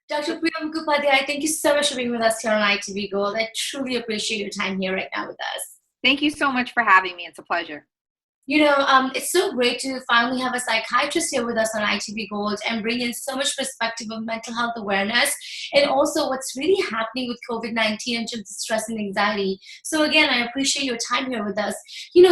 Dr. Priya Mukhopadhyay, thank you so much for being with us here on ITV Gold. I truly appreciate your time here right now with us. Thank you so much for having me. It's a pleasure. It's so great to finally have a psychiatrist here with us on ITV Gold and bring in so much perspective of mental health awareness and also what's really happening with COVID-19 in terms of stress and anxiety. So again, I appreciate your time here with us.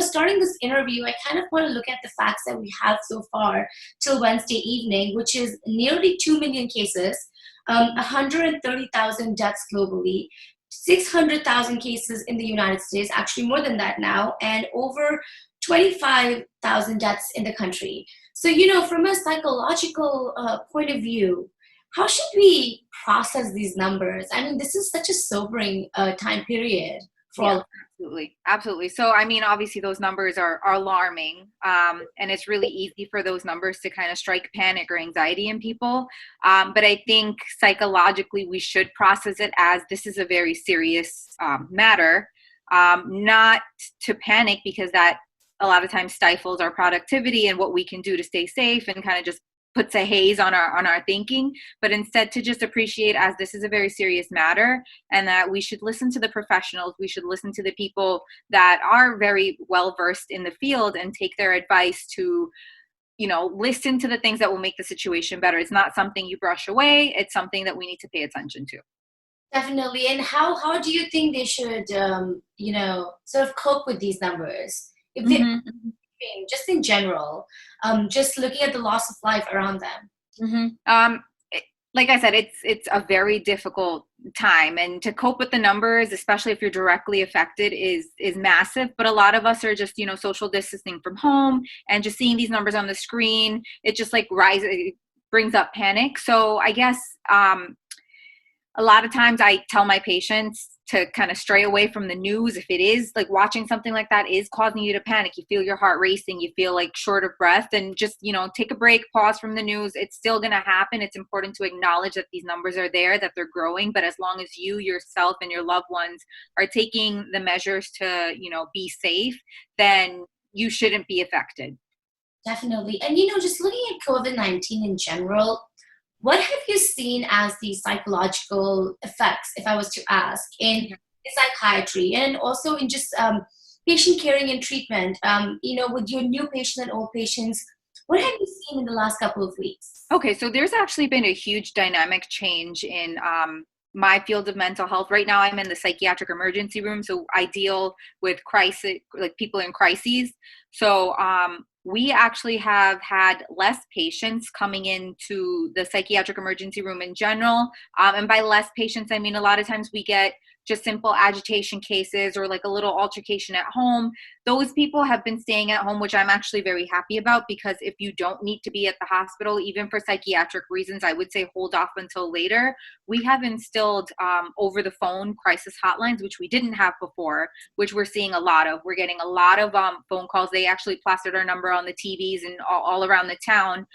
Starting this interview, I kind of want to look at the facts that we have so far till Wednesday evening, which is nearly 2 million cases, 130,000 deaths globally, 600,000 cases in the United States, actually more than that now, and over 25,000 deaths in the country. So, from a psychological point of view, how should we process these numbers? I mean, this is such a sobering time period for Yeah, all. absolutely. Absolutely. So, I mean, obviously those numbers are alarming. And it's really easy for those numbers to kind of strike panic or anxiety in people. But I think psychologically we should process it as this is a very serious matter, not to panic because that a lot of times stifles our productivity and what we can do to stay safe and kind of just puts a haze on our thinking, but instead to just appreciate as this is a very serious matter and that we should listen to the professionals. We should listen to the people that are very well versed in the field and take their advice to, listen to the things that will make the situation better. It's not something you brush away. It's something that we need to pay attention to. Definitely. And how do you think they should, sort of cope with these numbers? If they Mm-hmm. just in general, just looking at the loss of life around them. Mm-hmm. Like I said, it's a very difficult time, and to cope with the numbers, especially if you're directly affected, is massive. But a lot of us are just social distancing from home, and just seeing these numbers on the screen, it just like rises, it brings up panic. So I guess a lot of times I tell my patients to kind of stray away from the news. If it is like watching something like that is causing you to panic, you feel your heart racing, you feel like short of breath, and just, take a break, pause from the news. It's still going to happen. It's important to acknowledge that these numbers are there, that they're growing. But as long as you yourself and your loved ones are taking the measures to, be safe, then you shouldn't be affected. Definitely. And just looking at COVID-19 in general, what have you seen as the psychological effects, if I was to ask, in psychiatry and also in just patient caring and treatment? With your new patient and old patients, what have you seen in the last couple of weeks? Okay, so there's actually been a huge dynamic change in my field of mental health. Right now, I'm in the psychiatric emergency room, so I deal with crisis, like people in crises. So we actually have had less patients coming into the psychiatric emergency room in general. And by less patients, I mean a lot of times we get just simple agitation cases or like a little altercation at home. Those people have been staying at home, which I'm actually very happy about, because if you don't need to be at the hospital, even for psychiatric reasons, I would say hold off until later. We have instilled over the phone crisis hotlines, which we didn't have before, which we're seeing a lot of. We're getting a lot of phone calls. They actually plastered our number on the TVs and all around the town.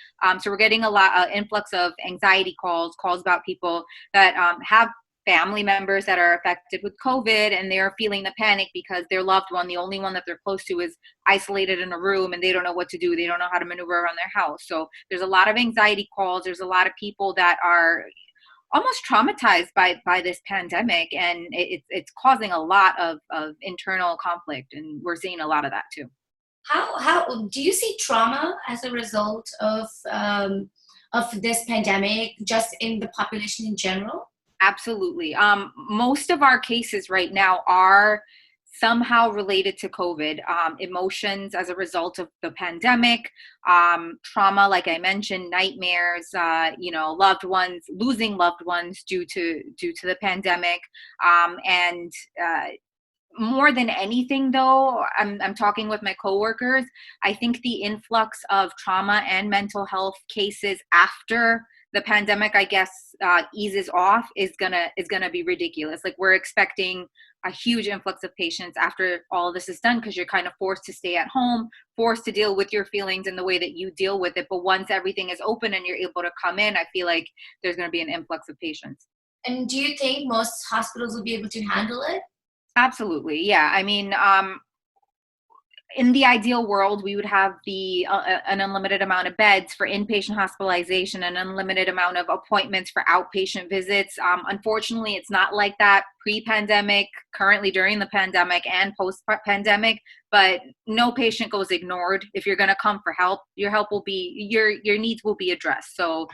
So we're getting a lot influx of anxiety calls about people that have family members that are affected with COVID, and they're feeling the panic because their loved one, the only one that they're close to, is isolated in a room and they don't know what to do. They don't know how to maneuver around their house. So there's a lot of anxiety calls. There's a lot of people that are almost traumatized by this pandemic, and it's causing a lot of internal conflict, and we're seeing a lot of that too. How do you see trauma as a result of this pandemic, just in the population in general? Absolutely. Most of our cases right now are somehow related to COVID. Emotions as a result of the pandemic, trauma, like I mentioned, nightmares, loved ones, losing loved ones due to the pandemic, and more than anything, though, I'm talking with my coworkers. I think the influx of trauma and mental health cases after the pandemic, I guess, eases off is gonna be ridiculous. Like, we're expecting a huge influx of patients after all of this is done, because you're kind of forced to stay at home, forced to deal with your feelings in the way that you deal with it. But once everything is open and you're able to come in, I feel like there's going to be an influx of patients. And do you think most hospitals will be able to handle it? Absolutely. Yeah. I mean, in the ideal world, we would have an unlimited amount of beds for inpatient hospitalization, an unlimited amount of appointments for outpatient visits. Unfortunately, it's not like that pre-pandemic, currently during the pandemic, and post-pandemic. But no patient goes ignored. If you're going to come for help, your needs will be addressed. So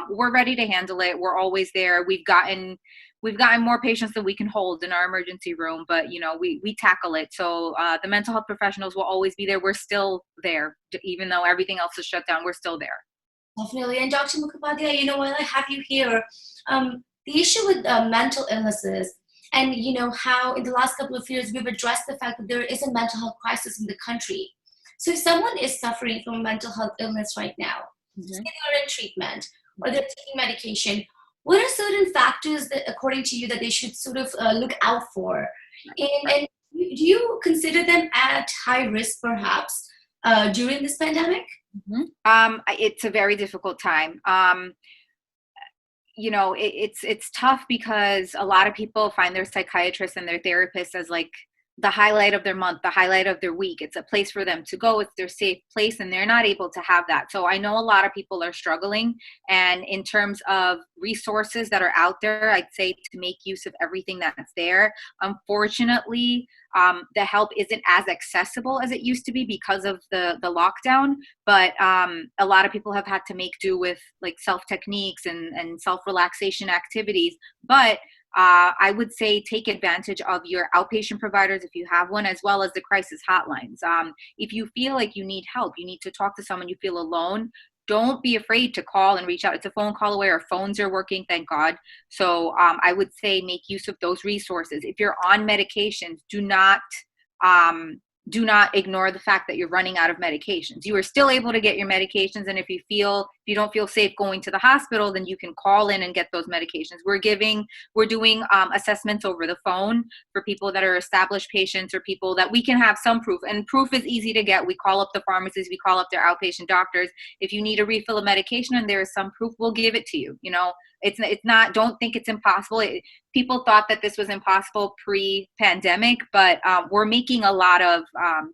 we're ready to handle it. We're always there. We've gotten more patients than we can hold in our emergency room, but we tackle it. So the mental health professionals will always be there. We're still there, even though everything else is shut down. We're still there. Definitely. And Dr. Mukhopadhyay, while I have you here, the issue with mental illnesses, and how in the last couple of years we've addressed the fact that there is a mental health crisis in the country. So if someone is suffering from a mental health illness right now, say they're in treatment or they're taking medication, what are certain factors that, according to you, that they should sort of look out for? And do you consider them at high risk, perhaps, during this pandemic? It's a very difficult time. It's tough because a lot of people find their psychiatrists and their therapists as like the highlight of their month, the highlight of their week. It's a place for them to go. It's their safe place, and they're not able to have that. So I know a lot of people are struggling. And in terms of resources that are out there, I'd say to make use of everything that's there. Unfortunately, the help isn't as accessible as it used to be because of the lockdown. But a lot of people have had to make do with like self techniques and self relaxation activities. But I would say take advantage of your outpatient providers if you have one, as well as the crisis hotlines. If you feel like you need help, you need to talk to someone, you feel alone, don't be afraid to call and reach out. It's a phone call away. Our phones are working, thank God. So I would say make use of those resources. If you're on medications, do not ignore the fact that you're running out of medications. You are still able to get your medications. And if you don't feel safe going to the hospital, then you can call in and get those medications. We're doing assessments over the phone for people that are established patients or people that we can have some proof. And proof is easy to get. We call up the pharmacies, we call up their outpatient doctors. If you need a refill of medication and there is some proof, we'll give it to you. It's not, don't think it's impossible. People thought that this was impossible pre-pandemic, but we're making a lot of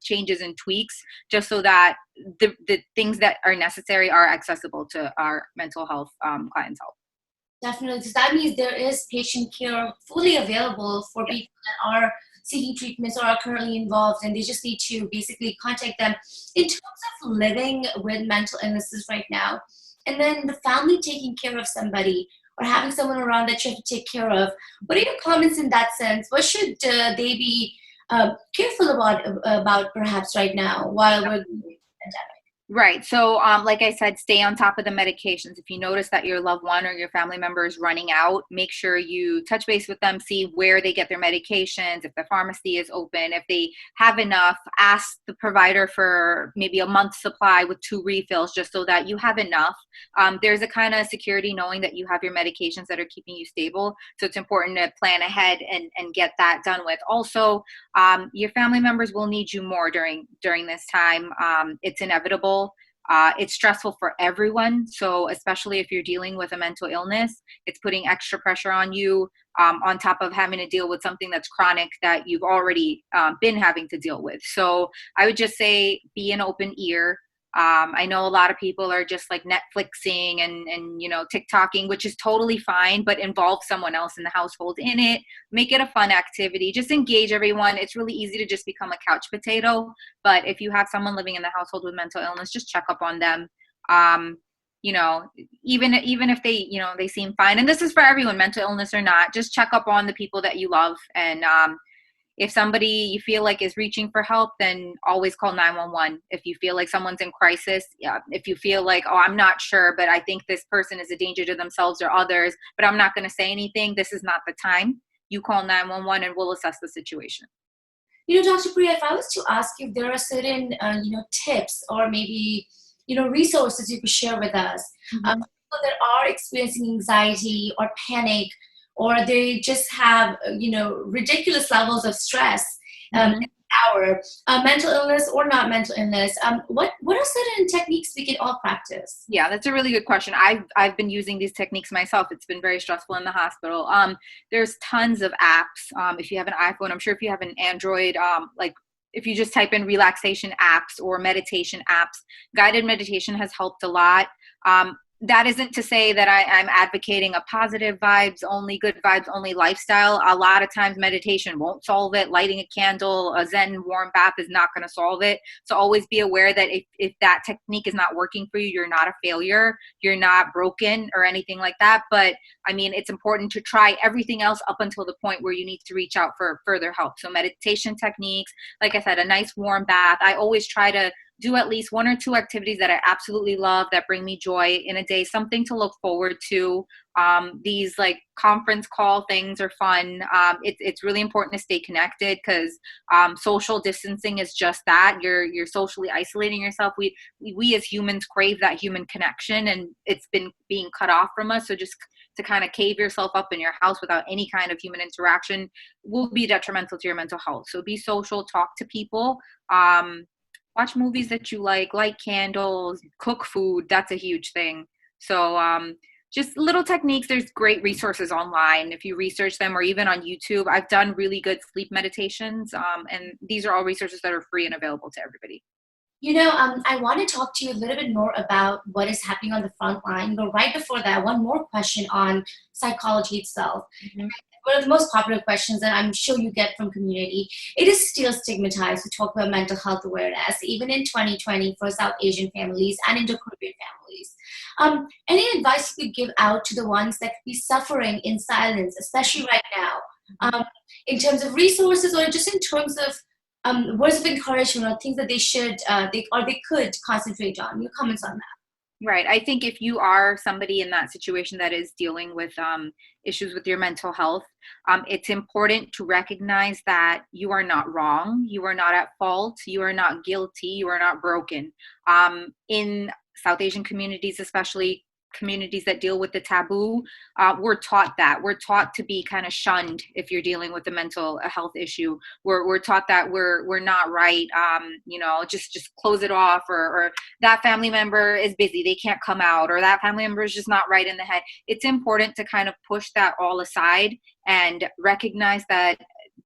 changes and tweaks just so that the things that are necessary are accessible to our mental health clientele. Definitely, because that means there is patient care fully available for people that are seeking treatments or are currently involved, and they just need to basically contact them. In terms of living with mental illnesses right now, and then the family taking care of somebody or having someone around that you have to take care of, what are your comments in that sense? What should they be careful about perhaps right now while we're in the pandemic? Right. So, like I said, stay on top of the medications. If you notice that your loved one or your family member is running out, make sure you touch base with them, see where they get their medications, if the pharmacy is open, if they have enough, ask the provider for maybe a month's supply with 2 refills, just so that you have enough. There's a kind of security knowing that you have your medications that are keeping you stable. So it's important to plan ahead and get that done with. Also, your family members will need you more during this time. It's inevitable. It's stressful for everyone. So especially if you're dealing with a mental illness, it's putting extra pressure on you, on top of having to deal with something that's chronic that you've already been having to deal with. So I would just say be an open ear. I know a lot of people are just like Netflixing and TikToking, which is totally fine, but involve someone else in the household in it. Make it a fun activity. Just engage everyone. It's really easy to just become a couch potato. But if you have someone living in the household with mental illness, just check up on them. Even if they, they seem fine. And this is for everyone, mental illness or not. Just check up on the people that you love. And if somebody you feel like is reaching for help, then always call 911. If you feel like someone's in crisis, if you feel like, oh, I'm not sure, but I think this person is a danger to themselves or others, but I'm not going to say anything, this is not the time. You call 911 and we'll assess the situation. Dr. Priya, if I was to ask you if there are certain, tips or maybe, resources you could share with us, people that are experiencing anxiety or panic, or they just have, ridiculous levels of stress, our mental illness or not mental illness, what are certain techniques we can all practice? Yeah, that's a really good question. I've been using these techniques myself. It's been very stressful in the hospital. There's tons of apps. If you have an iPhone, I'm sure if you have an Android, if you just type in relaxation apps or meditation apps, guided meditation has helped a lot. That isn't to say that I'm advocating a positive vibes only, good vibes only lifestyle. A lot of times meditation won't solve it. Lighting a candle, a Zen warm bath is not going to solve it. So always be aware that if that technique is not working for you, you're not a failure. You're not broken or anything like that. But I mean, it's important to try everything else up until the point where you need to reach out for further help. So meditation techniques, like I said, a nice warm bath. I always try to do at least 1 or 2 activities that I absolutely love that bring me joy in a day, something to look forward to. These like conference call things are fun. It's really important to stay connected because social distancing is just that. You're socially isolating yourself. We as humans crave that human connection, and it's been being cut off from us. So just to kind of cave yourself up in your house without any kind of human interaction will be detrimental to your mental health. So be social, talk to people. Watch movies that you like, light candles, cook food. That's a huge thing. So just little techniques. There's great resources online if you research them, or even on YouTube. I've done really good sleep meditations, and these are all resources that are free and available to everybody. I want to talk to you a little bit more about what is happening on the front line. But right before that, one more question on psychology itself. Mm-hmm. One of the most popular questions that I'm sure you get from community, it is still stigmatized to talk about mental health awareness, even in 2020 for South Asian families and Indo-Caribbean families. Any advice you could give out to the ones that could be suffering in silence, especially right now, in terms of resources or just in terms of words of encouragement or things that they should, they could concentrate on? Your comments on that. Right. I think if you are somebody in that situation that is dealing with issues with your mental health, it's important to recognize that you are not wrong. You are not at fault. You are not guilty. You are not broken. In South Asian communities, especially communities that deal with the taboo, we're taught that. We're taught to be kind of shunned if you're dealing with a mental health issue. We're taught that we're not right. Just close it off, or that family member is busy, they can't come out, or that family member is just not right in the head. It's important to kind of push that all aside and recognize that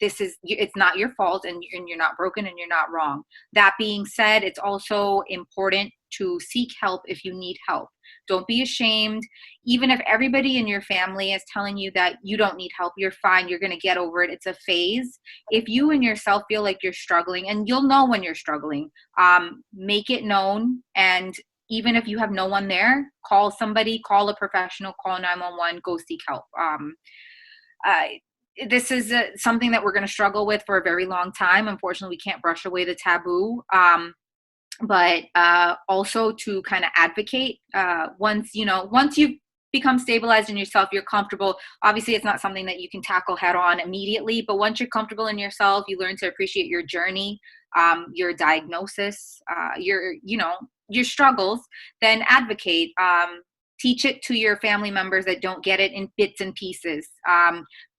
it's not your fault, and you're not broken, and you're not wrong. That being said, it's also important to seek help if you need help. Don't be ashamed. Even if everybody in your family is telling you that you don't need help, you're fine, you're going to get over it, it's a phase. If you and yourself feel like you're struggling, and you'll know when you're struggling, make it known. And even if you have no one there, call somebody, call a professional, call 911, go seek help. This is something that we're going to struggle with for a very long time. Unfortunately, we can't brush away the taboo. But also to kind of advocate once you've become stabilized in yourself, you're comfortable. Obviously, it's not something that you can tackle head on immediately, but once you're comfortable in yourself, you learn to appreciate your journey, your diagnosis, your struggles, then advocate. Teach it to your family members that don't get it in bits and pieces.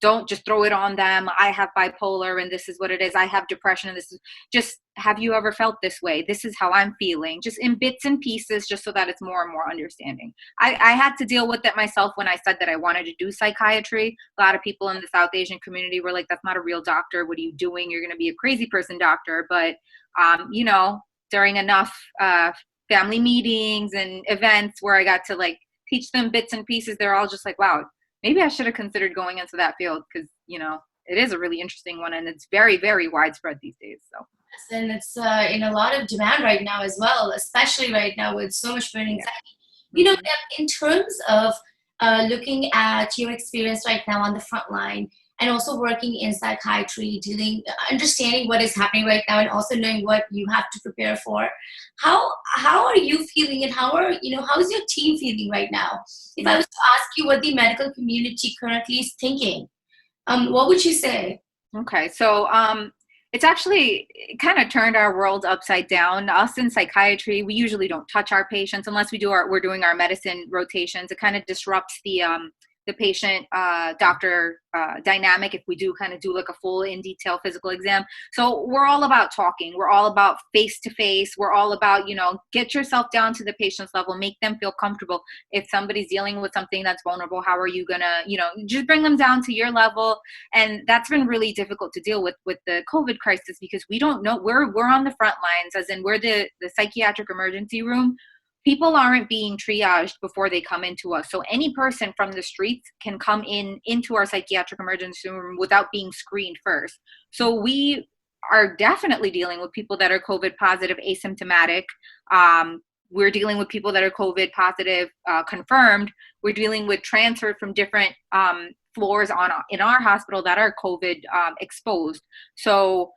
Don't just throw it on them. I have bipolar and this is what it is. I have depression and this is just, have you ever felt this way? This is how I'm feeling. Just in bits and pieces, just so that it's more and more understanding. I had to deal with it myself when I said that I wanted to do psychiatry. A lot of people in the South Asian community were like, that's not a real doctor. What are you doing? You're going to be a crazy person doctor. But, during enough family meetings and events where I got to like teach them bits and pieces, they're all just like, wow, maybe I should have considered going into that field, because, it is a really interesting one and it's very, very widespread these days. So. And it's in a lot of demand right now as well, especially right now with so much burning anxiety. In terms of looking at your experience right now on the front line and also working in psychiatry, understanding what is happening right now and also knowing what you have to prepare for, how are you feeling, and how is your team feeling right now? If I was to ask you what the medical community currently is thinking, what would you say? Okay, so it's actually kind of turned our world upside down. Us in psychiatry, we usually don't touch our patients unless we're doing our medicine rotations. It kind of disrupts the the patient doctor dynamic if we do kind of do like a full in detail physical exam. So we're all about talking. We're all about face to face. We're all about, get yourself down to the patient's level, make them feel comfortable. If somebody's dealing with something that's vulnerable, how are you gonna, just bring them down to your level. And that's been really difficult to deal with the COVID crisis, because we don't know. We're on the front lines, as in we're the psychiatric emergency room. People aren't being triaged before they come into us. So any person from the streets can come into our psychiatric emergency room without being screened first. So we are definitely dealing with people that are COVID positive, asymptomatic. We're dealing with people that are COVID positive, confirmed. We're dealing with transferred from different floors in our hospital that are COVID exposed. So,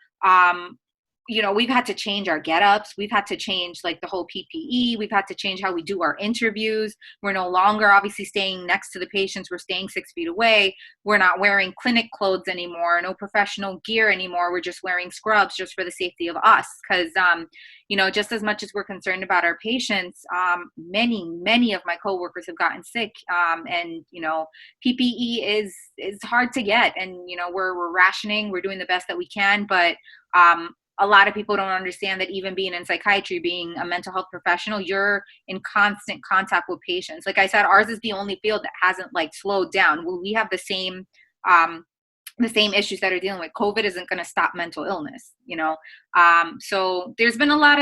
we've had to change our get-ups. We've had to change like the whole PPE. We've had to change how we do our interviews. We're no longer obviously staying next to the patients. We're staying 6 feet away. We're not wearing clinic clothes anymore, no professional gear anymore. We're just wearing scrubs just for the safety of us. Because, just as much as we're concerned about our patients, many of my coworkers have gotten sick. And PPE is hard to get. And, we're rationing. We're doing the best that we can. But a lot of people don't understand that even being in psychiatry, being a mental health professional, you're in constant contact with patients. Like I said, ours is the only field that hasn't slowed down. Well, we have the same issues that are dealing with. COVID isn't going to stop mental illness, so there's been a lot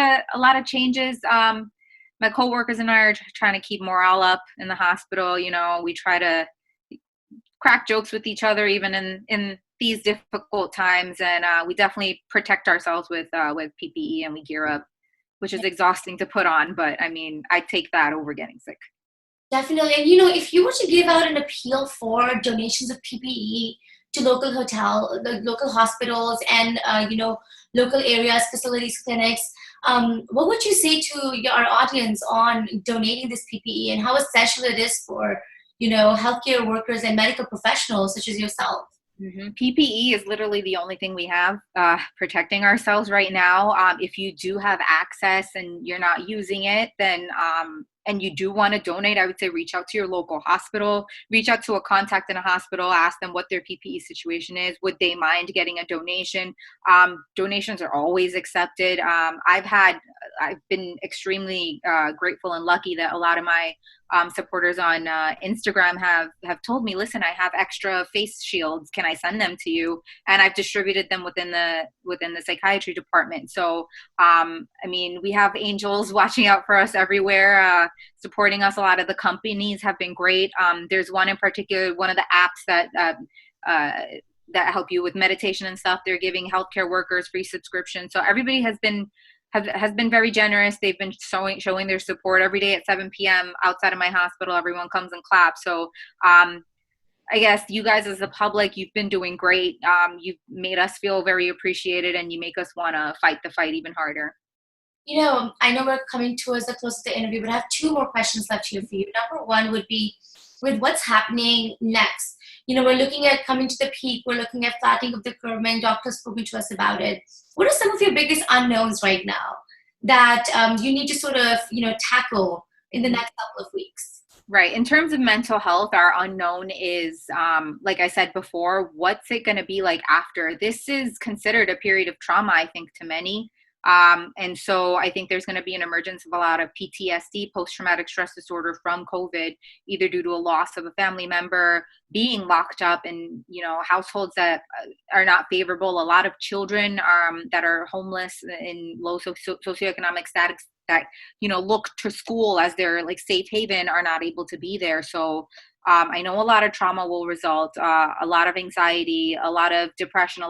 of changes. My coworkers and I are trying to keep morale up in the hospital. We try to crack jokes with each other, even in these difficult times, and we definitely protect ourselves with PPE, and we gear up, which is exhausting to put on, but I mean, I take that over getting sick. Definitely. And if you were to give out an appeal for donations of PPE to local hospitals and local areas, facilities, clinics, what would you say to our audience on donating this PPE and how essential it is for healthcare workers and medical professionals such as yourself? Mm-hmm. PPE is literally the only thing we have protecting ourselves right now. If you do have access and you're not using it, then and you do want to donate, I would say reach out to your local hospital, reach out to a contact in a hospital, ask them what their PPE situation is. Would they mind getting a donation? Donations are always accepted. I've been extremely grateful and lucky that a lot of my supporters on Instagram have told me, listen, I have extra face shields. Can I send them to you? And I've distributed them within the psychiatry department. So, we have angels watching out for us everywhere, supporting us. A lot of the companies have been great. There's one in particular, one of the apps that help you with meditation and stuff. They're giving healthcare workers free subscriptions. So everybody has been very generous. They've been showing their support every day at 7 p.m. outside of my hospital. Everyone comes and claps. So I guess you guys as the public, you've been doing great. You've made us feel very appreciated, and you make us want to fight the fight even harder. I know we're coming towards the close of the interview, but I have 2 more questions left here for you. Number 1 would be, with what's happening next, we're looking at coming to the peak. We're looking at flattening of the curve, and doctors spoken to us about it. What are some of your biggest unknowns right now that you need to sort of, tackle in the next couple of weeks? Right. In terms of mental health, our unknown is, like I said before, what's it going to be like after? This is considered a period of trauma, I think, to many. And so I think there's going to be an emergence of a lot of PTSD, post-traumatic stress disorder from COVID, either due to a loss of a family member, being locked up in, households that are not favorable. A lot of children that are homeless in low socioeconomic status that, look to school as their safe haven are not able to be there. So I know a lot of trauma will result, a lot of anxiety, a lot of depression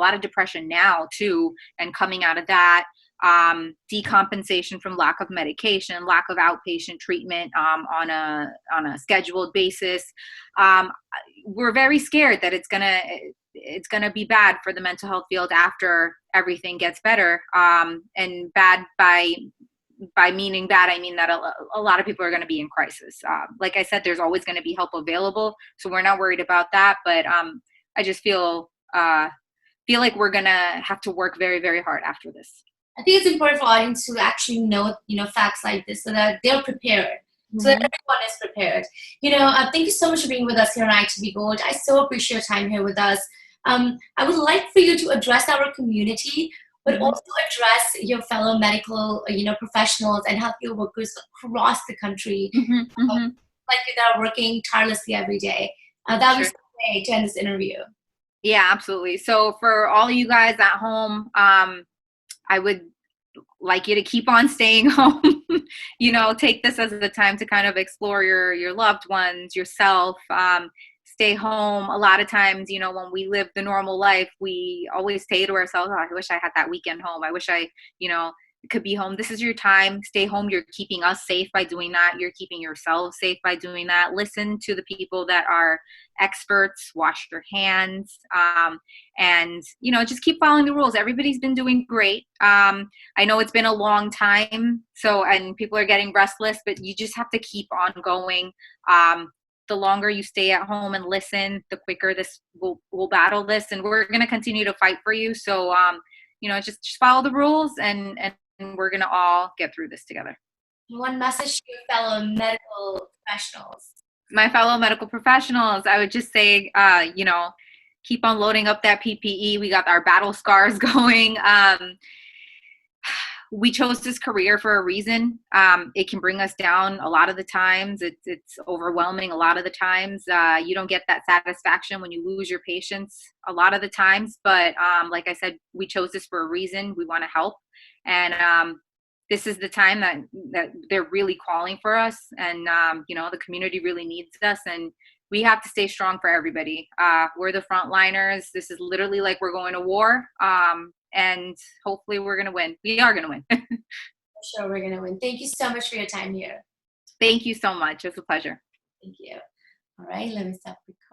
now too, and coming out of that. Decompensation from lack of medication, lack of outpatient treatment on a scheduled basis. We're very scared that it's gonna be bad for the mental health field after everything gets better. And bad by meaning bad, I mean that a lot of people are going to be in crisis. Like I said, there's always going to be help available, so we're not worried about that. But I just feel like we're going to have to work very, very hard after this. I think it's important for audience to actually know, facts like this so that they're prepared. so that Mhm. everyone is prepared. Thank you so much for being with us here on ITV Gold. I so appreciate your time here with us. I would like for you to address our community, but Mhm. also address your fellow medical, professionals and healthcare workers across the country, Mhm. um, Mhm. like that are working tirelessly every day. That would be Sure. so great to end this interview. Yeah, absolutely. So for all you guys at home, I would like you to keep on staying home. Take this as a time to kind of explore your loved ones, yourself. Stay home. A lot of times, when we live the normal life, we always say to ourselves, "Oh, I wish I had that weekend home. I wish I, could be home." This is your time. Stay home. You're keeping us safe by doing that. You're keeping yourself safe by doing that. Listen to the people that are experts. Wash your hands. And just keep following the rules. Everybody's been doing great. I know it's been a long time, and people are getting restless, but you just have to keep on going. The longer you stay at home and listen, the quicker this we'll battle this, and we're going to continue to fight for you. So, just follow the rules, and we're going to all get through this together. One message to your fellow medical professionals. My fellow medical professionals, I would just say, keep on loading up that PPE. We got our battle scars going. We chose this career for a reason. It can bring us down a lot of the times. It's overwhelming a lot of the times. You don't get that satisfaction when you lose your patients a lot of the times. But like I said, we chose this for a reason. We want to help. And this is the time that they're really calling for us. And, the community really needs us. And we have to stay strong for everybody. We're the frontliners. This is literally like we're going to war. And hopefully we're going to win. We are going to win. For sure, we're going to win. Thank you so much for your time here. Thank you so much. It was a pleasure. Thank you. All right, let me stop recording.